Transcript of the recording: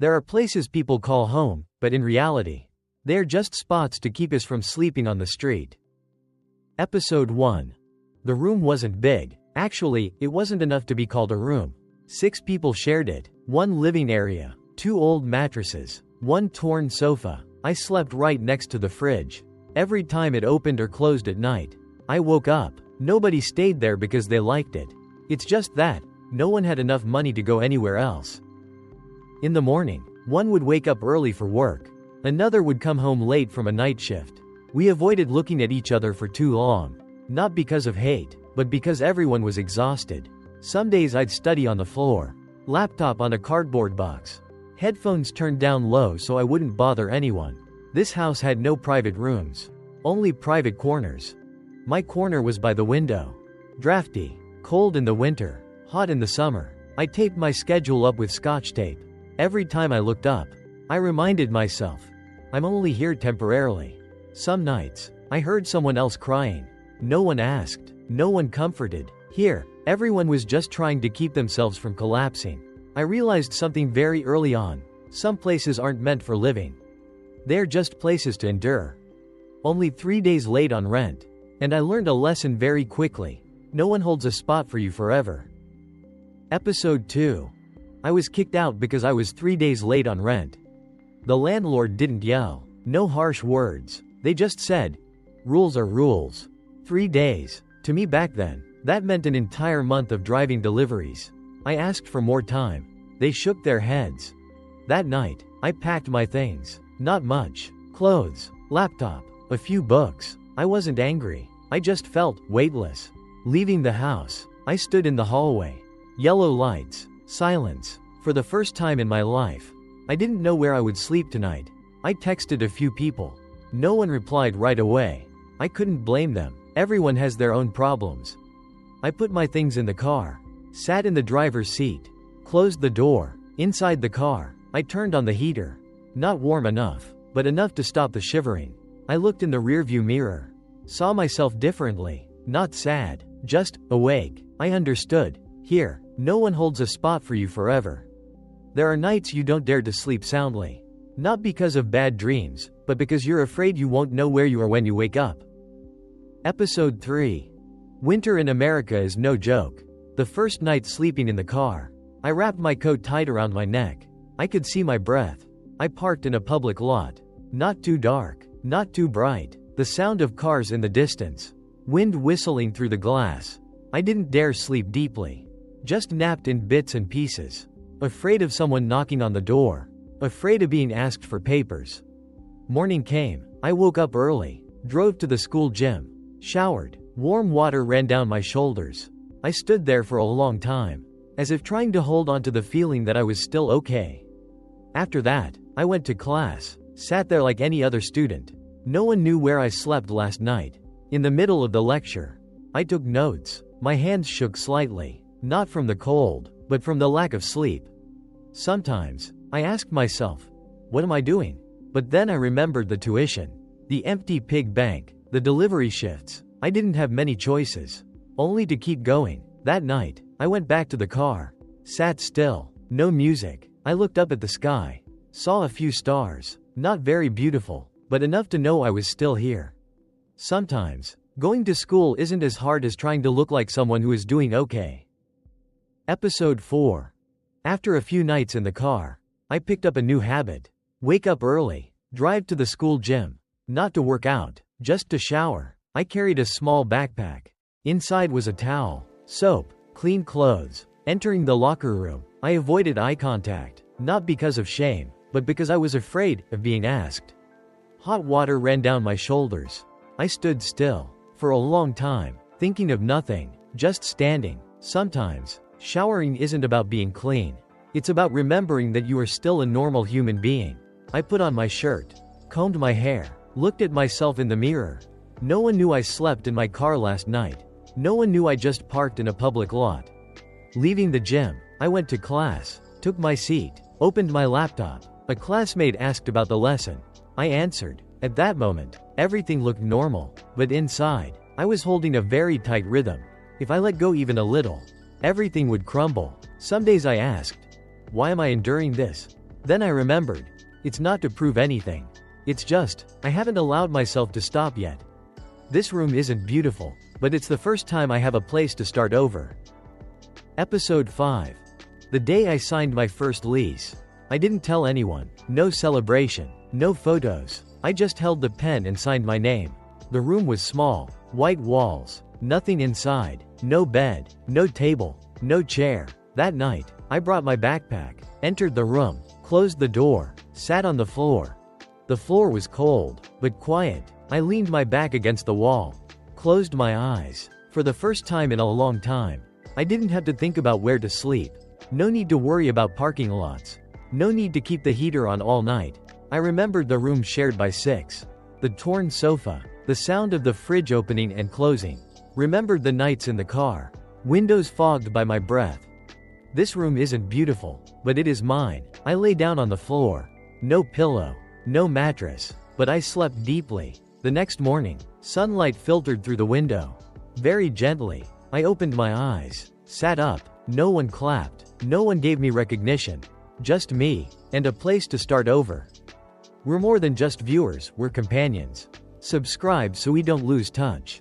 There are places people call home, but in reality, they are just spots to keep us from sleeping on the street. Episode 1. The room wasn't big. Actually, it wasn't enough to be called a room. 6 people shared it. 1 living area, 2 old mattresses, 1 torn sofa. I slept right next to the fridge. Every time it opened or closed at night, I woke up. Nobody stayed there because they liked it. It's just that no one had enough money to go anywhere else. In the morning, one would wake up early for work. Another would come home late from a night shift. We avoided looking at each other for too long. Not because of hate, but because everyone was exhausted. Some days I'd study on the floor. Laptop on a cardboard box. Headphones turned down low so I wouldn't bother anyone. This house had no private rooms. Only private corners. My corner was by the window. Drafty. Cold in the winter. Hot in the summer. I taped my schedule up with scotch tape. Every time I looked up, I reminded myself, I'm only here temporarily. Some nights, I heard someone else crying. No one asked. No one comforted. Here, everyone was just trying to keep themselves from collapsing. I realized something very early on. Some places aren't meant for living. They're just places to endure. Only 3 days late on rent. And I learned a lesson very quickly. No one holds a spot for you forever. Episode 2. I was kicked out because I was 3 days late on rent. The landlord didn't yell. No harsh words. They just said, rules are rules. 3 days. To me back then, that meant an entire month of driving deliveries. I asked for more time. They shook their heads. That night, I packed my things. Not much. Clothes, laptop, a few books. I wasn't angry. I just felt weightless. Leaving the house, I stood in the hallway. Yellow lights, silence. For the first time in my life, I didn't know where I would sleep tonight. I texted a few people. No one replied right away. I couldn't blame them. Everyone has their own problems. I put my things in the car, sat in the driver's seat, closed the door. Inside the car, I turned on the heater. Not warm enough, but enough to stop the shivering. I looked in the rearview mirror. Saw myself differently. Not sad, just awake. I understood. Here, no one holds a spot for you forever. There are nights you don't dare to sleep soundly. Not because of bad dreams, but because you're afraid you won't know where you are when you wake up. Episode 3. Winter in America is no joke. The first night sleeping in the car, I wrapped my coat tight around my neck. I could see my breath. I parked in a public lot. Not too dark, not too bright. The sound of cars in the distance. Wind whistling through the glass. I didn't dare sleep deeply. Just napped in bits and pieces. Afraid of someone knocking on the door. Afraid of being asked for papers. Morning came. I woke up early. Drove to the school gym. Showered. Warm water ran down my shoulders. I stood there for a long time, as if trying to hold on to the feeling that I was still okay. After that, I went to class. Sat there like any other student. No one knew where I slept last night. In the middle of the lecture, I took notes. My hands shook slightly. Not from the cold, but from the lack of sleep. Sometimes, I asked myself, what am I doing? But then I remembered the tuition. The empty pig bank. The delivery shifts. I didn't have many choices. Only to keep going. That night, I went back to the car. Sat still. No music. I looked up at the sky. Saw a few stars. Not very beautiful, but enough to know I was still here. Sometimes, going to school isn't as hard as trying to look like someone who is doing okay. Episode 4. After a few nights in the car, I picked up a new habit. Wake up early. Drive to the school gym. Not to work out, just to shower. I carried a small backpack. Inside was a towel, soap, clean clothes. Entering the locker room, I avoided eye contact, not because of shame, but because I was afraid of being asked. Hot water ran down my shoulders. I stood still, for a long time, thinking of nothing, just standing. Sometimes, showering isn't about being clean. It's about remembering that you are still a normal human being. I put on my shirt, combed my hair, looked at myself in the mirror. No one knew I slept in my car last night. No one knew I just parked in a public lot. Leaving the gym, I went to class, took my seat, opened my laptop. A classmate asked about the lesson. I answered. At that moment, everything looked normal, but inside, I was holding a very tight rhythm. If I let go even a little, everything would crumble. Some days I asked, why am I enduring this? Then I remembered. It's not to prove anything. It's just, I haven't allowed myself to stop yet. This room isn't beautiful, but it's the first time I have a place to start over. Episode 5. The day I signed my first lease. I didn't tell anyone, no celebration, no photos. I just held the pen and signed my name. The room was small, white walls, nothing inside, no bed, no table, no chair. That night, I brought my backpack, entered the room, closed the door, sat on the floor. The floor was cold, but quiet. I leaned my back against the wall, closed my eyes. For the first time in a long time, I didn't have to think about where to sleep. No need to worry about parking lots. No need to keep the heater on all night. I remembered the room shared by 6. The torn sofa, the sound of the fridge opening and closing. Remembered the nights in the car, windows fogged by my breath. This room isn't beautiful, but it is mine. I lay down on the floor. No pillow, no mattress, but I slept deeply. The next morning, sunlight filtered through the window. Very gently, I opened my eyes, sat up. No one clapped, no one gave me recognition. Just me, and a place to start over. We're more than just viewers, we're companions. Subscribe so we don't lose touch.